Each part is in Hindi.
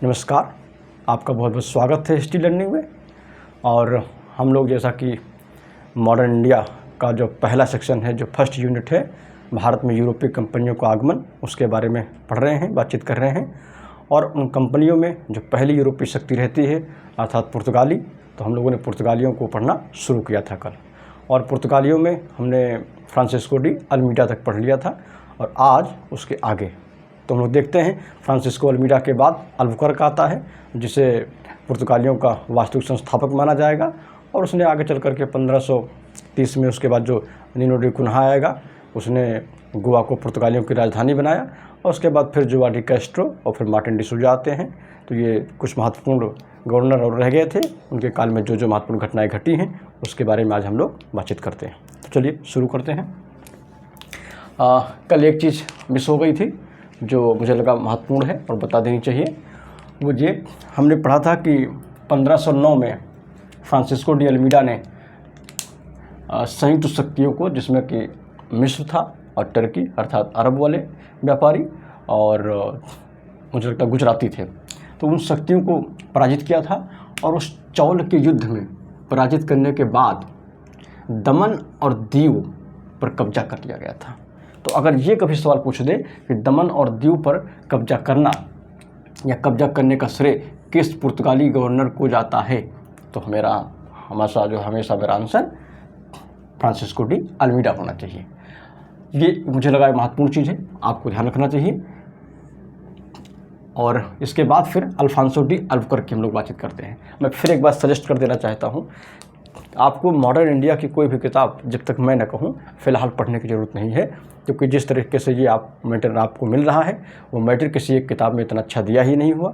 नमस्कार, आपका बहुत बहुत स्वागत है हिस्ट्री लर्निंग में। और हम लोग जैसा कि मॉडर्न इंडिया का जो पहला सेक्शन है, जो फर्स्ट यूनिट है, भारत में यूरोपीय कंपनियों का आगमन, उसके बारे में पढ़ रहे हैं, बातचीत कर रहे हैं। और उन कंपनियों में जो पहली यूरोपीय शक्ति रहती है अर्थात पुर्तगाली, तो हम लोगों ने पुर्तगालियों को पढ़ना शुरू किया था कल। और पुर्तगालियों में हमने फ्रांसिस्को डी अल्मीडा तक पढ़ लिया था और आज उसके आगे तो हम लोग देखते हैं। फ्रांसिस्को अल्मीडा के बाद अल्बुकर्क आता है, जिसे पुर्तगालियों का वास्तविक संस्थापक माना जाएगा। और उसने आगे चल कर के 1530 में उसके बाद जो नीनो डी कुन्हा आएगा, उसने गोवा को पुर्तगालियों की राजधानी बनाया। और उसके बाद फिर जोआ डी कैस्ट्रो और फिर मार्टिन डी सूजा आते हैं। तो ये कुछ महत्वपूर्ण गवर्नर और रह गए थे, उनके काल में जो जो महत्वपूर्ण घटनाएँ घटी हैं उसके बारे में आज हम लोग बातचीत करते हैं। तो चलिए शुरू करते हैं। कल एक चीज़ मिस हो गई थी जो मुझे लगा महत्वपूर्ण है और बता देनी चाहिए। वो ये हमने पढ़ा था कि 1509 में फ्रांसिस्को डी अल्मीडा ने संयुक्त शक्तियों को, जिसमें कि मिस्र था और टर्की अर्थात अरब वाले व्यापारी और मुझे लगता गुजराती थे, तो उन शक्तियों को पराजित किया था। और उस चौल के युद्ध में पराजित करने के बाद दमन और दीव पर कब्जा कर लिया गया था। तो अगर ये कभी सवाल पूछ दे कि दमन और दीव पर कब्जा करना या कब्जा करने का श्रेय किस पुर्तगाली गवर्नर को जाता है, तो हमेशा मेरा आंसर फ्रांसिस्को डी अल्मीडा होना चाहिए। ये मुझे लगा महत्वपूर्ण चीज़ है, आपको ध्यान रखना चाहिए। और इसके बाद फिर अल्फांसो डी अल्बुकर्क की हम लोग बातचीत करते हैं। मैं फिर एक बात सजेस्ट कर देना चाहता हूँ, आपको मॉडर्न इंडिया की कोई भी किताब जब तक मैं न कहूँ फ़िलहाल पढ़ने की ज़रूरत नहीं है, क्योंकि जिस तरीके से ये मैटर आपको मिल रहा है वो मैटर किसी एक किताब में इतना अच्छा दिया ही नहीं हुआ।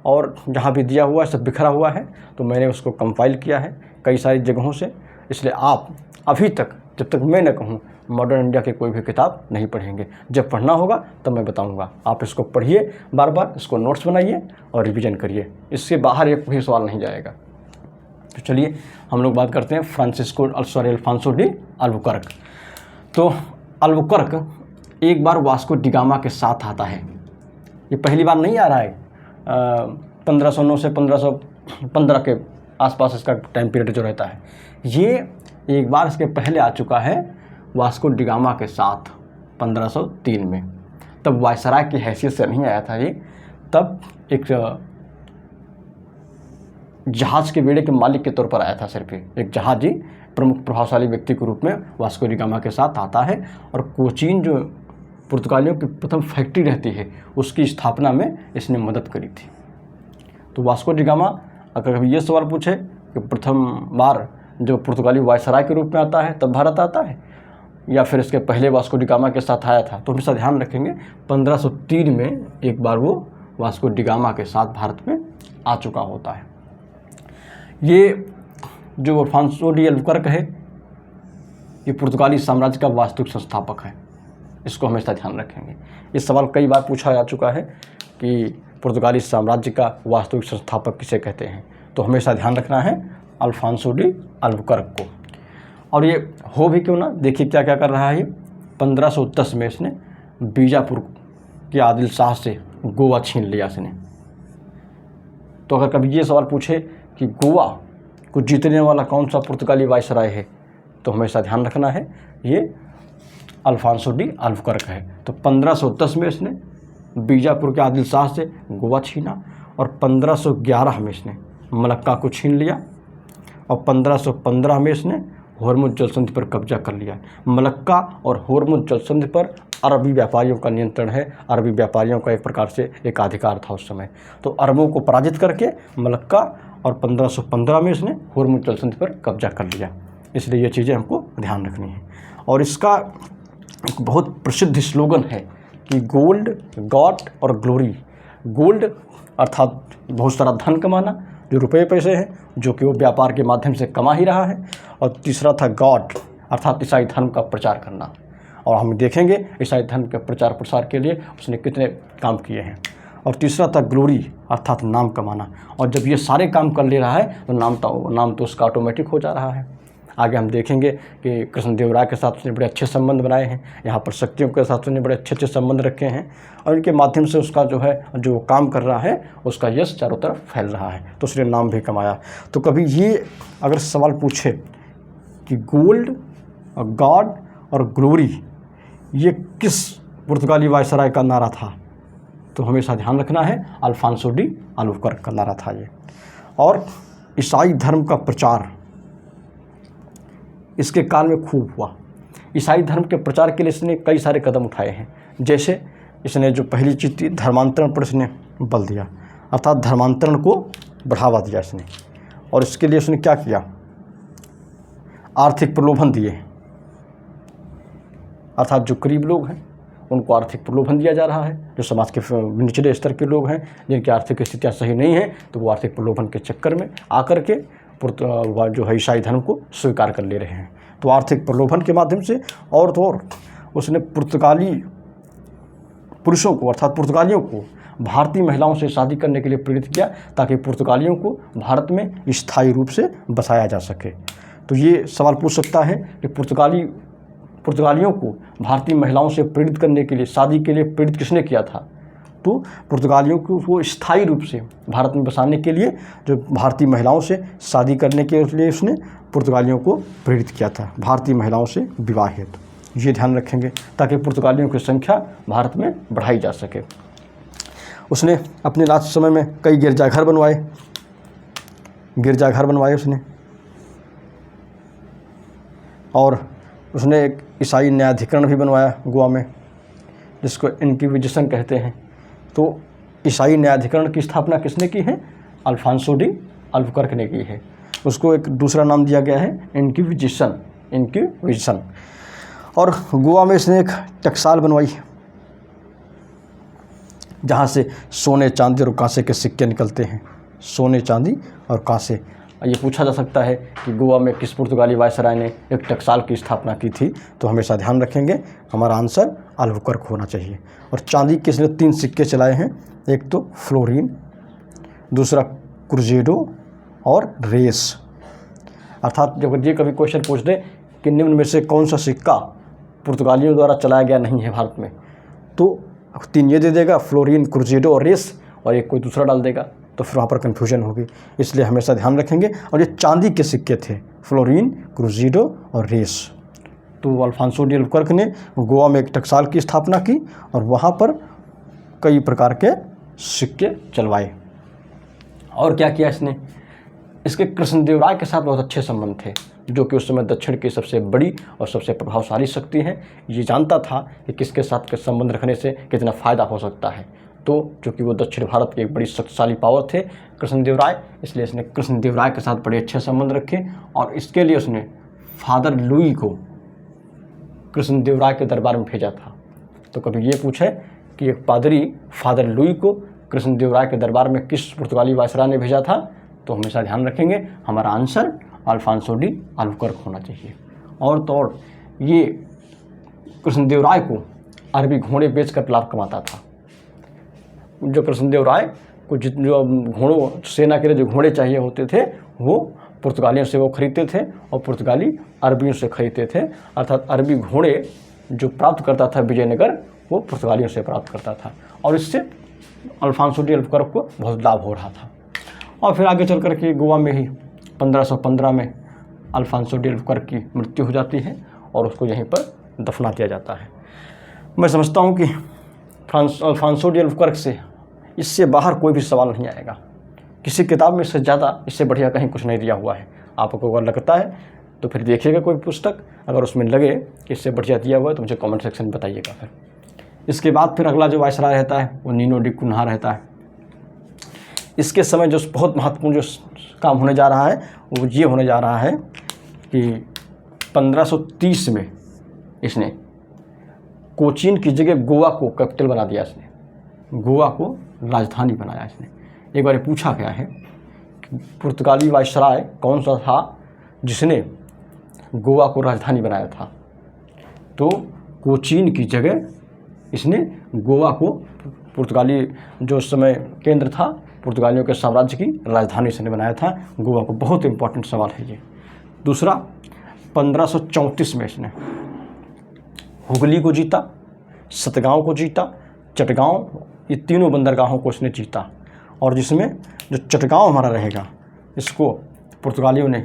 और जहाँ भी दिया हुआ है सब बिखरा हुआ है, तो मैंने उसको कंपाइल किया है कई सारी जगहों से। इसलिए आप अभी तक जब तक मैं न कहूँ मॉडर्न इंडिया की कोई भी किताब नहीं पढ़ेंगे। जब पढ़ना होगा तब मैं बताऊँगा। आप इसको पढ़िए, बार बार इसको नोट्स बनाइए और रिविज़न करिए, इससे बाहर एक भी सवाल नहीं जाएगा। तो चलिए हम लोग बात करते हैं अल्फांसो डी अल्बुकर्क। तो अल्बुकर्क एक बार वास्को डी गामा के साथ आता है। ये पहली बार नहीं आ रहा है। 1509 से 1515 के आसपास इसका टाइम पीरियड जो रहता है, ये एक बार इसके पहले आ चुका है वास्को डी गामा के साथ 1503 में। तब वायसराय की हैसियत से नहीं आया था ये, तब एक जहाज़ के बेड़े के मालिक के तौर पर आया था। सिर्फ एक जहाज़ी प्रमुख प्रभावशाली व्यक्ति के रूप में वास्को डी गामा के साथ आता है। और कोचीन जो पुर्तगालियों की प्रथम फैक्ट्री रहती है, उसकी स्थापना में इसने मदद करी थी। तो वास्को डी गामा, अगर कभी ये सवाल पूछे कि प्रथम बार जो पुर्तगाली वायसराय के रूप में आता है तब भारत आता है या फिर इसके पहले वास्को डी गामा के साथ आया था, तो हमेशा ध्यान रखेंगे 1503 में एक बार वो वास्को डी गामा के साथ भारत में आ चुका होता है। ये जो अल्फांसो डी अल्बुकर्क है, ये पुर्तगाली साम्राज्य का वास्तविक संस्थापक है। इसको हमेशा ध्यान रखेंगे। ये सवाल कई बार पूछा जा चुका है कि पुर्तगाली साम्राज्य का वास्तविक संस्थापक किसे कहते हैं, तो हमेशा ध्यान रखना है अल्फांसो डी अल्बुकर्क को। और ये हो भी क्यों ना, देखिए क्या क्या कर रहा है। 1510 में इसने बीजापुर के आदिल शाह से गोवा छीन लिया इसने। तो अगर कभी ये सवाल पूछे कि गोवा को जीतने वाला कौन सा पुर्तगाली वायसराय है, तो हमेशा ध्यान रखना है ये अल्फांसो डी अल्बुकर्क है। तो 1510 में इसने बीजापुर के आदिल शाह से गोवा छीना और 1511 में इसने मलक्का को छीन लिया और 1515 में इसने होर्मुज जलसंधि पर कब्जा कर लिया। मलक्का और होर्मुज जलसंधि पर अरबी व्यापारियों का नियंत्रण है। अरबी व्यापारियों का एक प्रकार से एकाधिकार था उस समय। तो अरबों को पराजित करके मलक्का और 1515 में इसने होर्मुज जलसंधि पर कब्जा कर लिया। इसलिए ये चीज़ें हमको ध्यान रखनी है। और इसका एक बहुत प्रसिद्ध स्लोगन है कि गोल्ड, गॉड और ग्लोरी। गोल्ड अर्थात बहुत सारा धन कमाना, जो रुपये पैसे हैं, जो कि वो व्यापार के माध्यम से कमा ही रहा है। और तीसरा था गॉड अर्थात ईसाई धर्म का प्रचार करना। और हम देखेंगे ईसाई धर्म के प्रचार प्रसार के लिए उसने कितने काम किए हैं। और तीसरा था ग्लोरी अर्थात नाम कमाना। और जब ये सारे काम कर ले रहा है तो नाम तो उसका ऑटोमेटिक हो जा रहा है। आगे हम देखेंगे कि कृष्णदेवराय के साथ उसने बड़े अच्छे संबंध बनाए हैं, यहाँ पर शक्तियों के साथ उसने बड़े अच्छे अच्छे संबंध रखे हैं और इनके माध्यम से उसका जो है जो काम कर रहा है उसका यश चारों तरफ फैल रहा है, तो उसने नाम भी कमाया। तो कभी ये अगर सवाल पूछे कि गोल्ड और गॉड और ग्लोरी ये किस पुर्तगाली वायसराय का नारा था, तो हमेशा ध्यान रखना है अल्फांसो डी अल्बुकर्क का नारा था ये। और ईसाई धर्म का प्रचार इसके काल में खूब हुआ। ईसाई धर्म के प्रचार के लिए इसने कई सारे कदम उठाए हैं। जैसे इसने जो पहली चीज़ थी धर्मांतरण पर इसने बल दिया, अर्थात धर्मांतरण को बढ़ावा दिया इसने। और इसके लिए उसने क्या किया, आर्थिक प्रलोभन दिए, अर्थात जो गरीब लोग हैं उनको आर्थिक प्रलोभन दिया जा रहा है, जो समाज के निचले स्तर के लोग हैं जिनकी आर्थिक स्थितियाँ सही नहीं हैं, तो वो आर्थिक प्रलोभन के चक्कर में आकर के जो है ईसाई धर्म को स्वीकार कर ले रहे हैं। तो आर्थिक प्रलोभन के माध्यम से और तो और उसने पुर्तगाली पुरुषों को अर्थात पुर्तगालियों को भारतीय महिलाओं से शादी करने के लिए प्रेरित किया, ताकि पुर्तगालियों को भारत में स्थायी रूप से बसाया जा सके। तो ये सवाल पूछ सकता है कि पुर्तगालियों को भारतीय महिलाओं से प्रेरित करने के लिए, शादी के लिए प्रेरित किसने किया था? तो पुर्तगालियों को वो स्थायी रूप से भारत में बसाने के लिए जो भारतीय महिलाओं से शादी करने के लिए उसने पुर्तगालियों को प्रेरित किया था, भारतीय महिलाओं से विवाह हेतु। ये ध्यान रखेंगे ताकि पुर्तगालियों की संख्या भारत में बढ़ाई जा सके। उसने अपने लास्ट समय में कई गिरजाघर बनवाए उसने, और उसने एक ईसाई न्यायाधिकरण भी बनवाया गोवा में, जिसको इंक्विजिशन कहते हैं। तो ईसाई न्यायाधिकरण की स्थापना किसने की है? अल्फांसो डी अल्बुकर्क ने की है। उसको एक दूसरा नाम दिया गया है इंक्विजिशन। और गोवा में इसने एक टकसाल बनवाई जहाँ से सोने, चांदी और कांसे के सिक्के निकलते हैं, सोने, चांदी और कांसे। ये पूछा जा सकता है कि गोवा में किस पुर्तगाली वायसराय ने एक टकसाल की स्थापना की थी, तो हमेशा ध्यान रखेंगे हमारा आंसर अल्बुकर्क होना चाहिए। और चांदी के इसने 3 सिक्के चलाए हैं, एक तो फ्लोरीन, दूसरा क्रूजेडो और रेस। अर्थात जब ये कभी क्वेश्चन पूछ दे कि निम्न में से कौन सा सिक्का पुर्तगालियों द्वारा चलाया गया नहीं है भारत में, तो 3 ये दे देगा, फ्लोरीन, क्रूजेडो और रेस, और एक कोई दूसरा डाल देगा, तो फिर वहाँ पर कन्फ्यूजन होगी। इसलिए हमेशा ध्यान रखेंगे। और ये चांदी के सिक्के थे, फ्लोरीन, क्रूजेडो और रेस। तो अल्फांसो डी अल्बुकर्क ने गोवा में एक टकसाल की स्थापना की और वहाँ पर कई प्रकार के सिक्के चलवाए। और क्या किया इसने? इसके कृष्णदेवराय के साथ बहुत अच्छे संबंध थे, जो कि उस समय दक्षिण की सबसे बड़ी और सबसे प्रभावशाली शक्ति है। ये जानता था कि किसके साथ के संबंध रखने से कितना फ़ायदा हो सकता है। तो चूँकि वो दक्षिण भारत के एक बड़ी शक्तिशाली पावर थे कृष्णदेवराय, इसलिए इसने कृष्णदेवराय के साथ बड़े अच्छे संबंध रखे। और इसके लिए उसने फादर लुई को कृष्णदेवराय के दरबार में भेजा था। तो कभी ये पूछे कि एक पादरी फादर लुई को कृष्णदेवराय के दरबार में किस पुर्तगाली वायसराय ने भेजा था, तो हमेशा ध्यान रखेंगे हमारा आंसर अल्फांसो डी अल्बुकर्क होना चाहिए। और तो और ये कृष्णदेवराय को अरबी घोड़े बेचकर लाभ कमाता था। जो कृष्णदेवराय को जो घोड़ों सेना के लिए जो घोड़े चाहिए होते थे, वो पुर्तगालियों से वो खरीदते थे और पुर्तगाली अरबियों से खरीदते थे। अर्थात अरबी घोड़े जो प्राप्त करता था विजयनगर, वो पुर्तगालियों से प्राप्त करता था, और इससे अल्फांसो डी अल्बुकर्क को बहुत लाभ हो रहा था। और फिर आगे चल कर के गोवा में ही 1515 में अल्फांसो डी अल्बुकर्क की मृत्यु हो जाती है और उसको यहीं पर दफना दिया जाता है। मैं समझता हूँ कि अल्फांसो डी अल्बुकर्क से इससे बाहर कोई भी सवाल नहीं आएगा। किसी किताब में इससे ज़्यादा, इससे बढ़िया कहीं कुछ नहीं दिया हुआ है। आपको अगर लगता है तो फिर देखिएगा कोई पुस्तक, अगर उसमें लगे कि इससे बढ़िया दिया हुआ है तो मुझे कमेंट सेक्शन में बताइएगा। फिर इसके बाद फिर अगला जो वायसराय रहता है वो नीनो डी कुन्हा रहता है। इसके समय जो बहुत महत्वपूर्ण जो काम होने जा रहा है वो ये होने जा रहा है कि 1530 में इसने कोचीन की जगह गोवा को कैपिटल बना दिया। इसने गोवा को राजधानी बनाया। इसने एक बार पूछा गया है कि पुर्तगाली वायसराय कौन सा था जिसने गोवा को राजधानी बनाया था, तो कोचीन की जगह इसने गोवा को, पुर्तगाली जो उस समय केंद्र था पुर्तगालियों के साम्राज्य की राजधानी इसने बनाया था गोवा को। बहुत इंपॉर्टेंट सवाल है ये। दूसरा, 1534 में इसने हुगली को जीता, सतगांव को जीता, चटगांव, ये तीनों बंदरगाहों को इसने जीता। और जिसमें जो चटगांव हमारा रहेगा, इसको पुर्तगालियों ने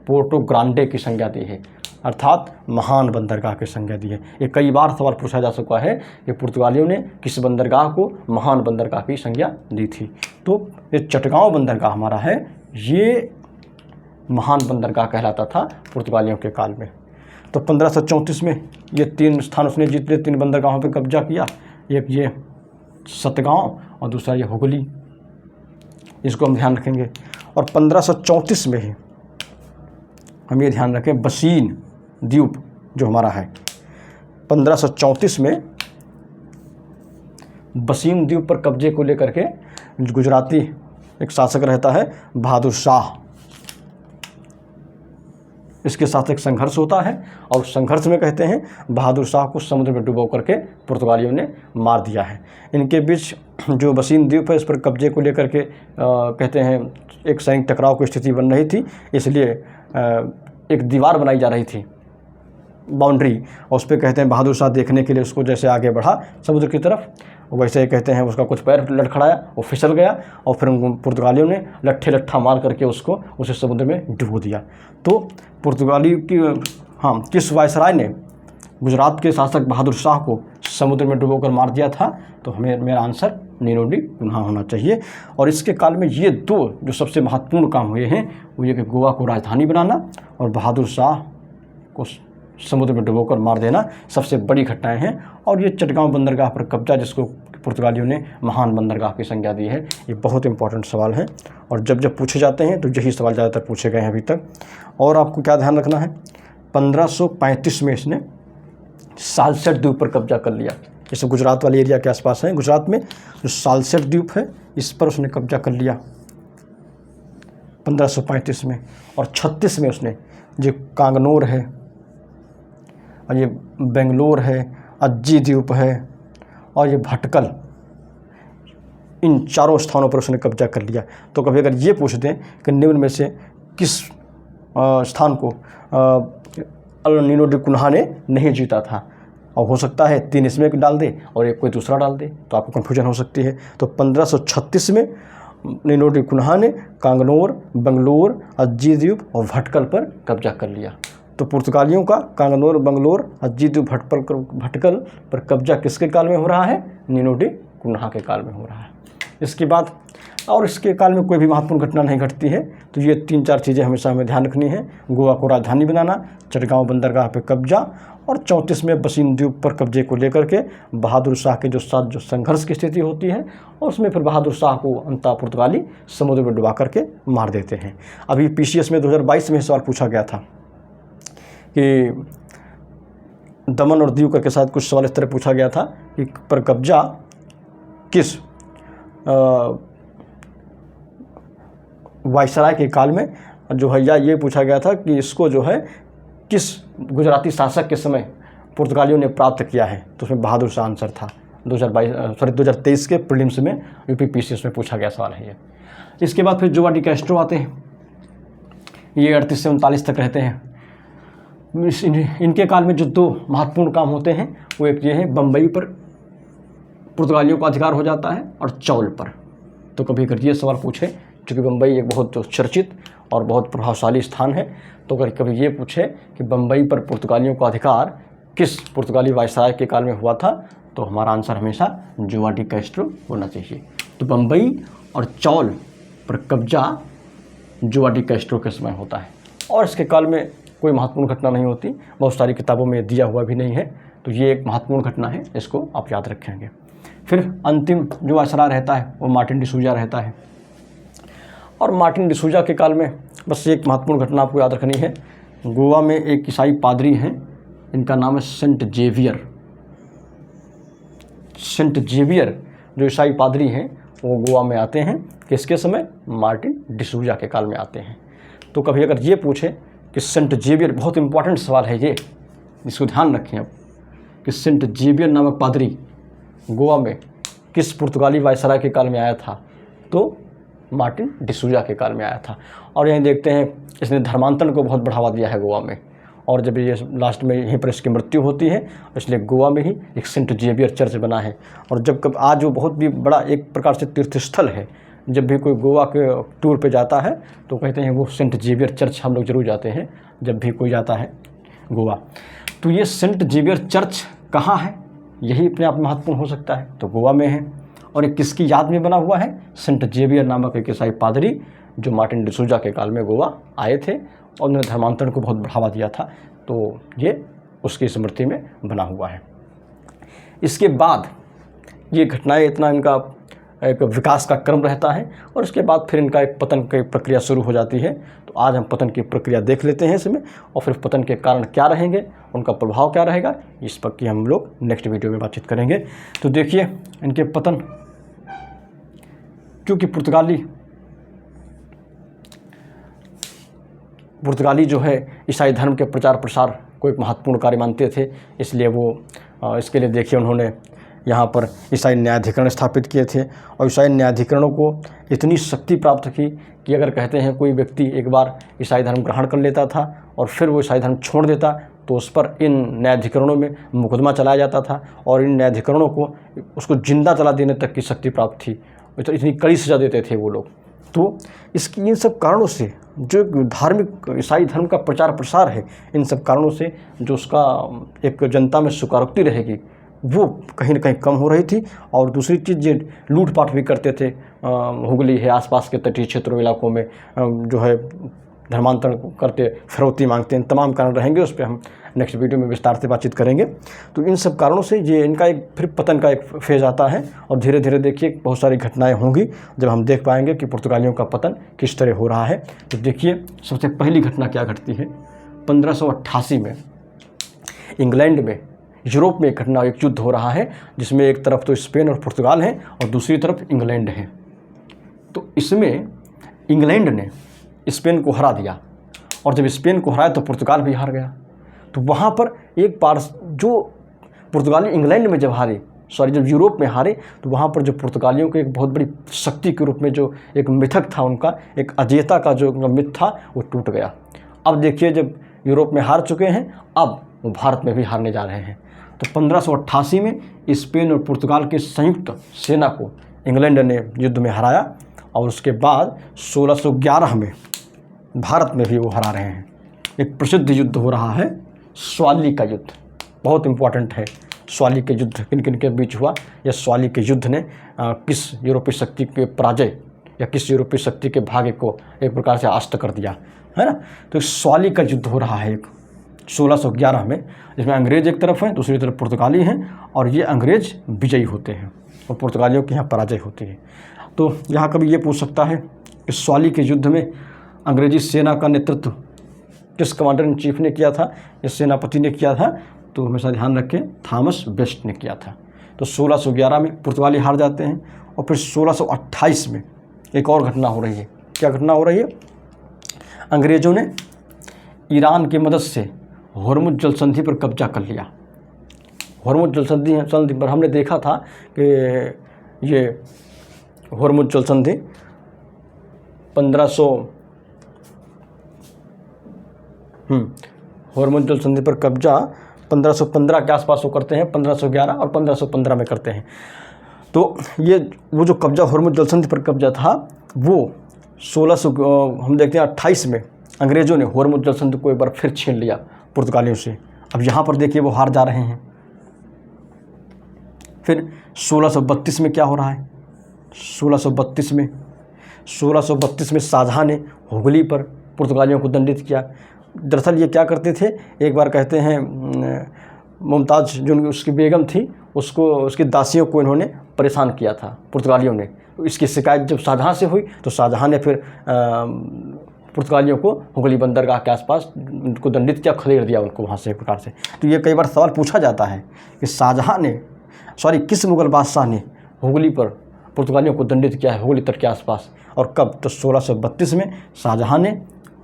पोर्टो ग्रांडे की संज्ञा दी है, अर्थात महान बंदरगाह की संज्ञा दी है। ये कई बार सवाल पूछा जा चुका है कि पुर्तगालियों ने किस बंदरगाह को महान बंदरगाह की संज्ञा दी थी। तो ये चटगांव बंदरगाह हमारा है, ये महान बंदरगाह कहलाता था पुर्तगालियों के काल में। तो 1534 में ये 3 स्थान उसने जीत लिए, 3 बंदरगाहों पर कब्जा किया, एक ये सतगांव और दूसरा ये हुगली, इसको हम ध्यान रखेंगे। और 1534 में ही हम ये ध्यान रखें, बसीन द्वीप जो हमारा है, 1534 में बसीन द्वीप पर कब्जे को लेकर के गुजराती एक शासक रहता है बहादुर शाह, इसके साथ एक संघर्ष होता है और संघर्ष में कहते हैं बहादुर शाह को समुद्र में डुबो करके पुर्तगालियों ने मार दिया है। इनके बीच जो बसीन द्वीप है, इस पर कब्जे को लेकर के कहते हैं एक सैनिक टकराव की स्थिति बन रही थी, इसलिए एक दीवार बनाई जा रही थी, बाउंड्री, और उस पर कहते हैं बहादुर शाह देखने के लिए उसको जैसे आगे बढ़ा समुद्र की तरफ, वैसे ही कहते हैं उसका कुछ पैर लड़खड़ाया, वो फिसल गया और फिर पुर्तगालियों ने लट्ठा मार करके उसको उसे समुद्र में डुबो दिया। तो पुर्तगाली की किस वायसराय ने गुजरात के शासक बहादुर शाह को समुद्र में डुबोकर मार दिया था? तो हमें मेरा आंसर नीनो डी कुन्हा होना चाहिए। और इसके काल में ये 2 जो सबसे महत्वपूर्ण काम हुए हैं वो ये कि गोवा को राजधानी बनाना और बहादुर शाह को समुद्र में डुबोकर मार देना सबसे बड़ी घटनाएं हैं। और ये चटगांव बंदरगाह पर कब्जा, जिसको पुर्तगालियों ने महान बंदरगाह की संज्ञा दी है, ये बहुत इंपॉर्टेंट सवाल है और जब पूछे जाते हैं तो यही सवाल ज़्यादातर पूछे गए हैं अभी तक। और आपको क्या ध्यान रखना है, 1535 में इसने सालसेट द्वीप पर कब्जा कर लिया। जैसे गुजरात वाले एरिया के आसपास है, गुजरात में जो सालसेट द्वीप है इस पर उसने कब्जा कर लिया 1535 में। और 36 में उसने जो कांगनोर है और ये बेंगलोर है, अज्जी द्वीप है और ये भटकल, इन 4 स्थानों पर उसने कब्जा कर लिया। तो कभी अगर ये पूछ दें कि निम्न में से किस स्थान को नीनो डी कुन्हा ने नहीं जीता था, और हो सकता है 3 इसमें डाल दे और एक कोई दूसरा डाल दे, तो आपको कन्फ्यूजन हो सकती है। तो 1536 में नीनो डी कुन्हा ने कांगनोर, बेंगलोर, अज्जी द्वीप और भटकल पर कब्जा कर लिया। तो पुर्तगालियों का कांगनोर, बेंगलोर, अज्जी द्वीप, भटकल पर कब्जा किसके काल में हो रहा है? नीनो डी कुन्हा के काल में हो रहा है। इसके बाद और इसके काल में कोई भी महत्वपूर्ण घटना नहीं घटती है। तो ये 3-4 चीज़ें हमेशा हमें ध्यान रखनी है, गोवा को राजधानी बनाना, चटगांव बंदरगाह पर कब्जा और 34 में बसीन द्वीप पर कब्जे को लेकर के बहादुर शाह के साथ जो संघर्ष की स्थिति होती है और उसमें फिर बहादुर शाह को अंततः पुर्तगाली समुद्र में डुबा करके मार देते हैं। अभी PCS में 2022 में सवाल पूछा गया था कि दमन और दीव के साथ कुछ सवाल इस तरह पूछा गया था कि पर कब्जा किस वायसराय के काल में जो है, या ये पूछा गया था कि इसको जो है किस गुजराती शासक के समय पुर्तगालियों ने प्राप्त किया है। तो उसमें बहादुर शाह आंसर था। 2023 के प्रीलिम्स में UP PCS में पूछा गया सवाल है ये। इसके बाद फिर जोआ डी कैस्ट्रो आते हैं, ये 38 से 39 तक रहते हैं। इनके काल में जो 2 महत्वपूर्ण काम होते हैं वो एक ये है, बम्बई पर पुर्तगालियों का अधिकार हो जाता है और चौल पर। तो कभी अगर ये सवाल पूछे, क्योंकि बम्बई एक बहुत चर्चित और बहुत प्रभावशाली स्थान है, तो अगर कभी ये पूछे कि बम्बई पर पुर्तगालियों का अधिकार किस पुर्तगाली वायसराय के काल में हुआ था, तो हमारा आंसर हमेशा जोआ डी कैस्ट्रो होना चाहिए। तो बम्बई और चौल पर कब्जा जोआ डी कैस्ट्रो के समय होता है और इसके काल में कोई महत्वपूर्ण घटना नहीं होती, बहुत सारी किताबों में दिया हुआ भी नहीं है। तो ये एक महत्वपूर्ण घटना है, इसको आप याद रखेंगे। फिर अंतिम जो वायसराय रहता है वो मार्टिन डिसूजा रहता है और मार्टिन डिसूजा के काल में बस एक महत्वपूर्ण घटना आपको याद रखनी है। गोवा में एक ईसाई पादरी हैं, इनका नाम है सेंट जेवियर। सेंट जेवियर जो ईसाई पादरी हैं वो गोवा में आते हैं, किसके समय? मार्टिन डिसूजा के काल में आते हैं। तो कभी अगर ये पूछे कि सेंट जेवियर, बहुत इंपॉर्टेंट सवाल है ये, इसको ध्यान रखें अब, कि सेंट जेवियर नामक पादरी गोवा में किस पुर्तगाली वायसराय के काल में आया था? तो मार्टिन डिसूजा के काल में आया था। और यहीं देखते हैं इसने धर्मांतरण को बहुत बढ़ावा दिया है गोवा में, और जब ये लास्ट में यहीं पर इसकी मृत्यु होती है, इसलिए गोवा में ही एक सेंट जेवियर चर्च बना है। और जब कब आज वो बहुत भी बड़ा एक प्रकार से तीर्थस्थल है, जब भी कोई गोवा के टूर पे जाता है तो कहते हैं वो सेंट जेवियर चर्च हम लोग ज़रूर जाते हैं जब भी कोई जाता है गोवा। तो ये सेंट जेवियर चर्च कहाँ है, यही अपने आप महत्वपूर्ण हो सकता है। तो गोवा में है, और ये किसकी याद में बना हुआ है, सेंट जेवियर नामक एक ईसाई पादरी जो मार्टिन डिसूजा के काल में गोवा आए थे और उन्होंने धर्मांतरण को बहुत बढ़ावा दिया था, तो ये उसकी स्मृति में बना हुआ है। इसके बाद ये घटनाएं, इतना इनका एक विकास का क्रम रहता है और उसके बाद फिर इनका एक पतन की प्रक्रिया शुरू हो जाती है। तो आज हम पतन की प्रक्रिया देख लेते हैं इसमें, और फिर पतन के कारण क्या रहेंगे, उनका प्रभाव क्या रहेगा, इस पर की हम लोग नेक्स्ट वीडियो में बातचीत करेंगे। तो देखिए इनके पतन, क्योंकि पुर्तगाली जो है ईसाई धर्म के प्रचार प्रसार को एक महत्वपूर्ण कार्य मानते थे, इसलिए वो इसके लिए देखिए उन्होंने यहाँ पर ईसाई न्यायाधिकरण स्थापित किए थे। और ईसाई न्यायाधिकरणों को इतनी शक्ति प्राप्त थी कि अगर कहते हैं कोई व्यक्ति एक बार ईसाई धर्म ग्रहण कर लेता था और फिर वो ईसाई धर्म छोड़ देता तो उस पर इन न्यायाधिकरणों में मुकदमा चलाया जाता था और इन न्यायाधिकरणों को उसको जिंदा जला देने तक की शक्ति प्राप्त थी। तो इतनी कड़ी सज़ा देते थे वो लोग। तो इसकी इन सब कारणों से जो धार्मिक ईसाई धर्म का प्रचार प्रसार है, इन सब कारणों से जो उसका एक जनता में स्वीकारोक्ति रहेगी वो कहीं ना कहीं कम हो रही थी। और दूसरी चीज़, ये लूटपाट भी करते थे। हुगली है, आसपास के तटीय क्षेत्रों इलाकों में जो है धर्मांतरण करते, फिरौती मांगते हैं, तमाम कारण रहेंगे, उस पर हम नेक्स्ट वीडियो में विस्तार से बातचीत करेंगे। तो इन सब कारणों से ये इनका एक फिर पतन का एक फेज़ आता है और धीरे धीरे देखिए बहुत सारी घटनाएं होंगी जब हम देख पाएंगे कि पुर्तगालियों का पतन किस तरह हो रहा है। तो देखिए सबसे पहली घटना क्या घटती है, 1588 में इंग्लैंड में, यूरोप में एक घटना, एक युद्ध हो रहा है जिसमें एक तरफ तो स्पेन और पुर्तगाल है और दूसरी तरफ इंग्लैंड है। तो इसमें इंग्लैंड ने स्पेन को हरा दिया और जब स्पेन को हराया तो पुर्तगाल भी हार गया। तो वहाँ पर एक बार जो पुर्तगाली इंग्लैंड में जब यूरोप में हारे तो वहाँ पर जो पुर्तगालियों के एक बहुत बड़ी शक्ति के रूप में जो एक मिथक था, उनका एक अजेयता का जो मिथ था वो टूट गया। अब देखिए जब यूरोप में हार चुके हैं, अब वो भारत में भी हारने जा रहे हैं। तो 1588 में स्पेन और पुर्तगाल की संयुक्त सेना को इंग्लैंड ने युद्ध में हराया और उसके बाद 1611 में भारत में भी वो हरा रहे हैं। एक प्रसिद्ध युद्ध हो रहा है, स्वाली का युद्ध, बहुत इम्पोर्टेंट है। स्वाली के युद्ध किन किन के बीच हुआ, या स्वाली के युद्ध ने किस यूरोपीय शक्ति के पराजय या किस यूरोपीय शक्ति के भाग्य को एक प्रकार से आस्त कर दिया, है ना। तो स्वाली का युद्ध हो रहा है एक 1611 में, जिसमें अंग्रेज एक तरफ हैं, दूसरी तरफ पुर्तगाली हैं और ये अंग्रेज विजयी होते हैं और पुर्तगालियों की यहाँ पराजय होती है। तो यहाँ कभी ये पूछ सकता है कि स्वाली के युद्ध में अंग्रेजी सेना का नेतृत्व किस कमांडर इन चीफ ने किया था, इस सेनापति ने किया था, तो हमेशा ध्यान रखें थॉमस बेस्ट ने किया था। तो 1611 में पुर्तगाली हार जाते हैं और फिर 1628 में एक और घटना हो रही है। क्या घटना हो रही है, अंग्रेज़ों ने ईरान की मदद से हॉर्मुज़ जल संधि पर कब्जा कर लिया। हॉर्मुज़ जल संधि पर हमने देखा था कि ये हॉर्मुज़ जल संधि 1500 हॉर्मुज़ जल संधि पर कब्जा 1515 के आसपास वो करते हैं, 1511 और 1515 में करते हैं। तो ये वो जो कब्जा हॉर्मुज़ जल संधि पर कब्जा था वो 1600 हम देखते हैं 28 में अंग्रेज़ों ने हॉर्मुज़ जल संधि को एक बार फिर छीन लिया पुर्तगालियों से। अब यहाँ पर देखिए वो हार जा रहे हैं। फिर 1632 में क्या हो रहा है, 1632 में शाहजहाँ ने हुगली पर पुर्तगालियों को दंडित किया। दरअसल ये क्या करते थे, एक बार कहते हैं मुमताज़ जो उसकी बेगम थी, उसको उसकी दासियों को इन्होंने परेशान किया था पुर्तगालियों ने। तो इसकी शिकायत जब शाहजहाँ से हुई तो शाहजहाँ ने फिर पुर्तगालियों को हुगली बंदरगाह के आसपास उनको दंडित किया, खदेड़ दिया उनको वहाँ से एक प्रकार से। तो ये कई बार सवाल पूछा जाता है कि शाहजहाँ ने किस मुग़ल बादशाह ने हुगली पर पुर्तगालियों को दंडित किया है हुगली तट के आसपास, और कब, तो 1632 में शाहजहाँ ने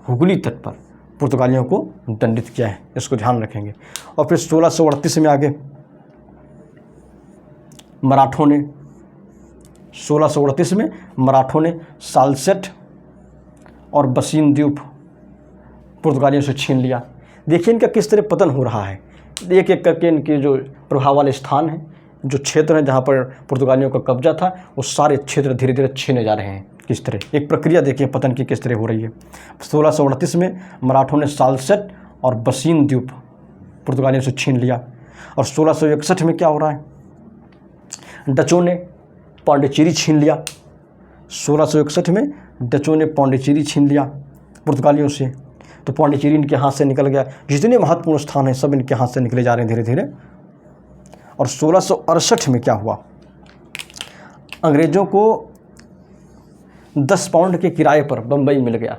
हुगली तट पर पुर्तगालियों को दंडित किया है, इसको ध्यान रखेंगे। और फिर 1638 में आगे मराठों ने 1638 में मराठों ने सालसेट और बसीन द्वीप पुर्तगालियों से छीन लिया। देखिए इनका किस तरह पतन हो रहा है। एक एक करके इनके जो प्रभाव वाले स्थान हैं, जो क्षेत्र हैं जहाँ पर पुर्तगालियों का कब्जा था, वो सारे क्षेत्र धीरे धीरे छीने जा रहे हैं। किस तरह एक प्रक्रिया देखिए पतन की किस तरह हो रही है। 1638 में मराठों ने सालसेट और बसीन द्वीप पुर्तगालियों से छीन लिया। और 1661 में क्या हो रहा है, डचों ने पांडिचेरी छीन लिया। 1661 में डचों ने पांडिचेरी छीन लिया पुर्तगालियों से। तो पांडिचेरी इनके हाथ से निकल गया। जितने महत्वपूर्ण स्थान हैं सब इनके हाथ से निकले जा रहे हैं धीरे धीरे। और 1668 में क्या हुआ, अंग्रेज़ों को 10 पाउंड के किराए पर बम्बई मिल गया।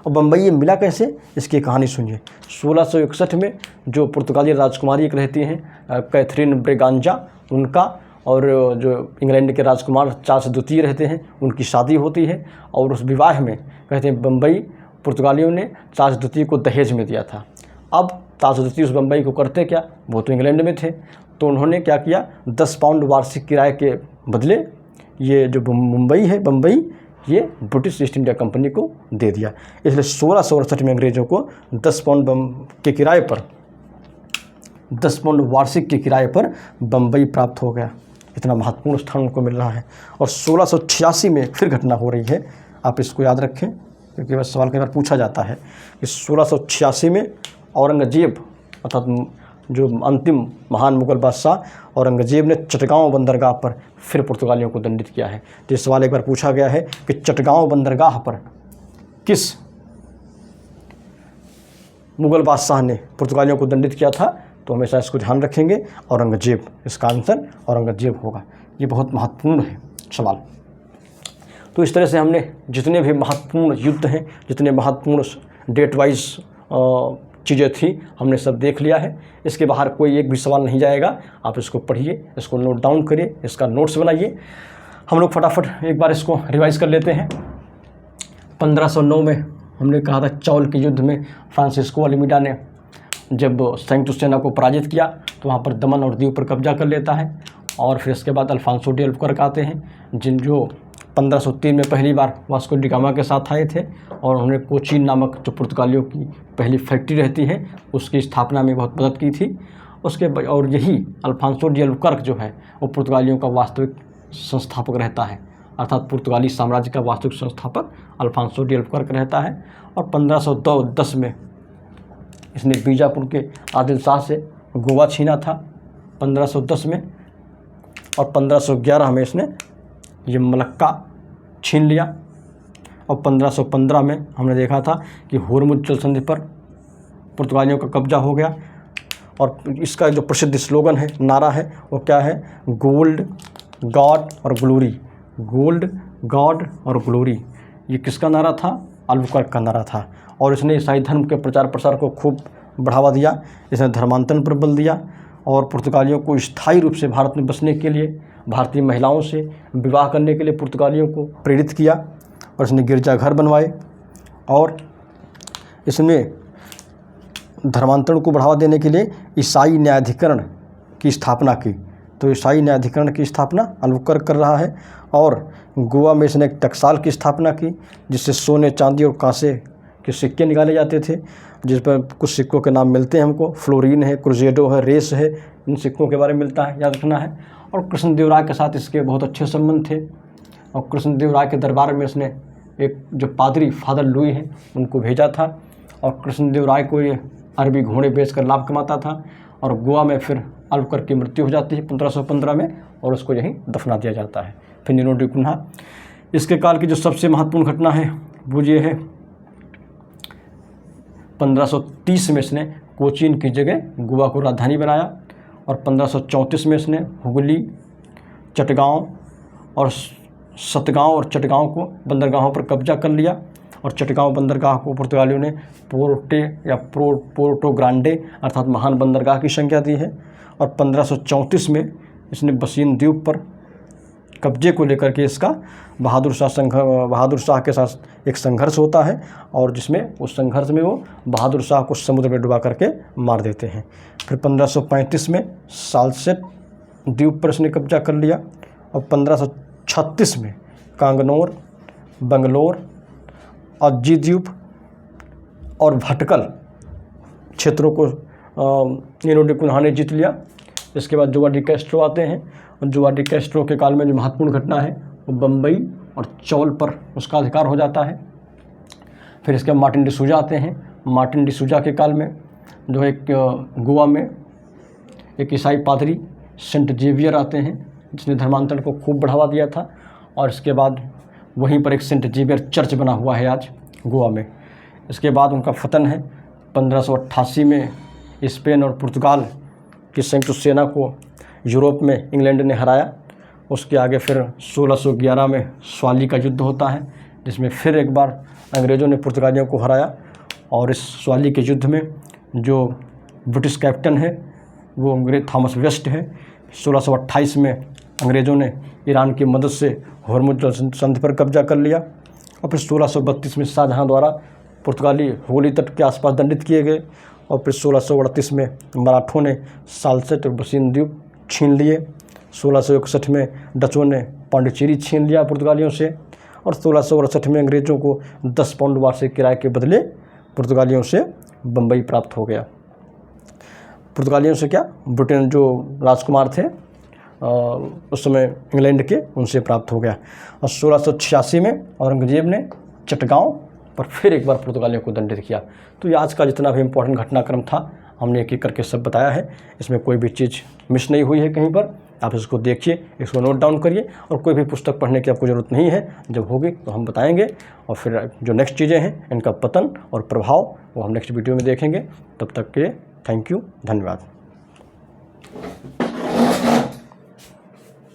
और बम्बई ये मिला कैसे, इसकी कहानी सुनिए। 1661 में जो पुर्तगाली राजकुमारी एक रहती हैं कैथरीन ब्रेगांजा, उनका और जो इंग्लैंड के राजकुमार चार्ल्स द्वितीय रहते हैं, उनकी शादी होती है। और उस विवाह में कहते हैं बम्बई पुर्तगालियों ने चार्ल्स द्वितीय को दहेज में दिया था। अब चार्ल्स द्वितीय उस बम्बई को करते क्या, वो तो इंग्लैंड में थे, तो उन्होंने क्या किया, 10 पाउंड वार्षिक किराए के बदले ये जो मुंबई है, बम्बई, ये ब्रिटिश ईस्ट इंडिया कंपनी को दे दिया। इसलिए 1668 में अंग्रेज़ों को 10 पाउंड के किराए पर, 10 पाउंड वार्षिक के किराए पर बम्बई प्राप्त हो गया। इतना महत्वपूर्ण स्थान उनको मिल रहा है। और 1686 में फिर घटना हो रही है, आप इसको याद रखें क्योंकि बस सवाल कई बार पूछा जाता है कि 1686 में औरंगजेब अर्थात जो अंतिम महान मुगल बादशाह औरंगजेब ने चटगांव बंदरगाह पर फिर पुर्तगालियों को दंडित किया है। तो ये सवाल एक बार पूछा गया है कि चटगांव बंदरगाह पर किस मुगल बादशाह ने पुर्तगालियों को दंडित किया था, तो हमेशा इसको ध्यान रखेंगे, औरंगजेब। इसका आंसर औरंगजेब होगा। ये बहुत महत्वपूर्ण है सवाल। तो इस तरह से हमने जितने भी महत्वपूर्ण युद्ध हैं, जितने महत्वपूर्ण डेट वाइज चीज़ें थी, हमने सब देख लिया है। इसके बाहर कोई एक भी सवाल नहीं जाएगा। आप इसको पढ़िए, इसको नोट डाउन करिए, इसका नोट्स बनाइए। हम लोग फटाफट एक बार इसको रिवाइज कर लेते हैं। 1509 में हमने कहा था चौल के युद्ध में फ्रांसिस्को अल्मीडा ने जब संयुक्त सेना को पराजित किया तो वहाँ पर दमन और दीव पर कब्जा कर लेता है। और फिर इसके बाद अल्फांसो डी अल्बुकर्क आते हैं, जो 1503 में पहली बार वास्को डी गामा के साथ आए थे और उन्होंने कोचीन नामक जो पुर्तगालियों की पहली फैक्ट्री रहती है उसकी स्थापना में बहुत मदद की थी। और यही अल्फांसो डी अल्बुकर्क जो है वो पुर्तगालियों का वास्तविक संस्थापक रहता है, अर्थात पुर्तगाली साम्राज्य का वास्तविक संस्थापक अल्फांसो डी अल्बुकर्क रहता है। और 1510 में इसने बीजापुर के आदिल शाह से गोवा छीना था 1510 में। और 1511 में इसने ये मलक्का छीन लिया। और 1515 में हमने देखा था कि होर्मुज जल संधि पर पुर्तगालियों का कब्जा हो गया। और इसका जो प्रसिद्ध स्लोगन है, नारा है, वो क्या है, गोल्ड, गॉड और ग्लोरी। गोल्ड, गॉड और ग्लोरी, ये किसका नारा था, अल्बुकर्क का नारा था। और इसने ईसाई धर्म के प्रचार प्रसार को खूब बढ़ावा दिया। इसने धर्मांतरण पर बल दिया और पुर्तगालियों को स्थायी रूप से भारत में बसने के लिए, भारतीय महिलाओं से विवाह करने के लिए पुर्तगालियों को प्रेरित किया। और इसने गिरजाघर बनवाए और इसने धर्मांतरण को बढ़ावा देने के लिए ईसाई न्यायाधिकरण की स्थापना की। तो ईसाई न्यायाधिकरण की स्थापना अल्बुकर्क कर रहा है। और गोवा में इसने एक टकसाल की स्थापना की जिससे सोने, चांदी और कांसे के सिक्के निकाले जाते थे, जिस पर कुछ सिक्कों के नाम मिलते हैं हमको, फ्लोरीन है, क्रुजेडो है, रेस है, इन सिक्कों के बारे में मिलता है, याद रखना है। और कृष्णदेव राय के साथ इसके बहुत अच्छे संबंध थे। और कृष्णदेव राय के दरबार में उसने एक जो पादरी फादर लुई हैं उनको भेजा था। और कृष्णदेव राय को ये अरबी घोड़े बेचकर लाभ कमाता था। और गोवा में फिर अल्बुकर्क की मृत्यु हो जाती है 1515 में और उसको यहीं दफना दिया जाता है। फिर नीनो डी कुन्हा। इसके काल की जो सबसे महत्वपूर्ण घटना है वो ये है 1530 में इसने कोचीन की जगह गोवा को राजधानी बनाया। और 1534 में इसने हुगली, चटगांव और सतगांव और चटगांव को बंदरगाहों पर कब्जा कर लिया। और चटगांव बंदरगाह को पुर्तगालियों ने पोर्टे या पोर्टो ग्रांडे अर्थात महान बंदरगाह की संज्ञा दी है। और 1534 में इसने बसीन द्वीप पर कब्जे को लेकर के इसका बहादुर शाह के साथ एक संघर्ष होता है और जिसमें उस संघर्ष में वो बहादुर शाह को समुद्र में डुबा करके मार देते हैं। फिर 1535 में सालसेट द्वीप पर इसने कब्जा कर लिया। और 1536 में कांगनौर, बंगलोर, अज्जी द्वीप और भटकल क्षेत्रों को इन्हों डे कुन्हा ने जीत लिया। इसके बाद जोआ डी कैस्ट्रो आते हैं, और जोआ डी कैस्ट्रो के काल में जो महत्वपूर्ण घटना है वो बम्बई और चौल पर उसका अधिकार हो जाता है। फिर इसके बाद मार्टिन डिसूजा आते हैं। मार्टिन डिसूजा के काल में जो एक गोवा में एक ईसाई पादरी सेंट जेवियर आते हैं, जिसने धर्मांतरण को खूब बढ़ावा दिया था, और इसके बाद वहीं पर एक सेंट जेवियर चर्च बना हुआ है आज गोवा में। इसके बाद उनका पतन है 1588 में। स्पेन और पुर्तगाल की संयुक्त सेना को यूरोप में इंग्लैंड ने हराया। उसके आगे फिर 1611 में स्वाली का युद्ध होता है, जिसमें फिर एक बार अंग्रेज़ों ने पुर्तगालियों को हराया। और इस स्वाली के युद्ध में जो ब्रिटिश कैप्टन है वो अंग्रेज थॉमस वेस्ट है। 1628 में अंग्रेज़ों ने ईरान की मदद से हॉर्मुज़ जल संधि पर कब्जा कर लिया, और फिर 1632 में शाहजहाँ द्वारा पुर्तगाली होली तट के आसपास दंडित किए गए। और फिर 1638 में मराठों ने साल्सेट और बसीन द्वीप छीन लिए। 1661 में डचों ने पांडिचेरी छीन लिया पुर्तगालियों से, और 1668 में अंग्रेज़ों को 10 पाउंड वार्षिक किराए के बदले पुर्तगालियों से बम्बई प्राप्त हो गया। पुर्तगालियों से क्या, ब्रिटेन जो राजकुमार थे उस समय इंग्लैंड के, उनसे प्राप्त हो गया। और 1686 में औरंगजेब ने चटगांव पर फिर एक बार पुर्तगालियों को दंडित किया। तो ये आज का जितना भी इम्पोर्टेंट घटनाक्रम था हमने एक एक करके सब बताया है। इसमें कोई भी चीज़ मिस नहीं हुई है कहीं पर। आप इसको देखिए, इसको नोट डाउन करिए, और कोई भी पुस्तक पढ़ने की आपको ज़रूरत नहीं है। जब होगी तो हम बताएंगे, और फिर जो नेक्स्ट चीज़ें हैं इनका पतन और प्रभाव वो हम नेक्स्ट वीडियो में देखेंगे। तब तक के लिए थैंक यू, धन्यवाद।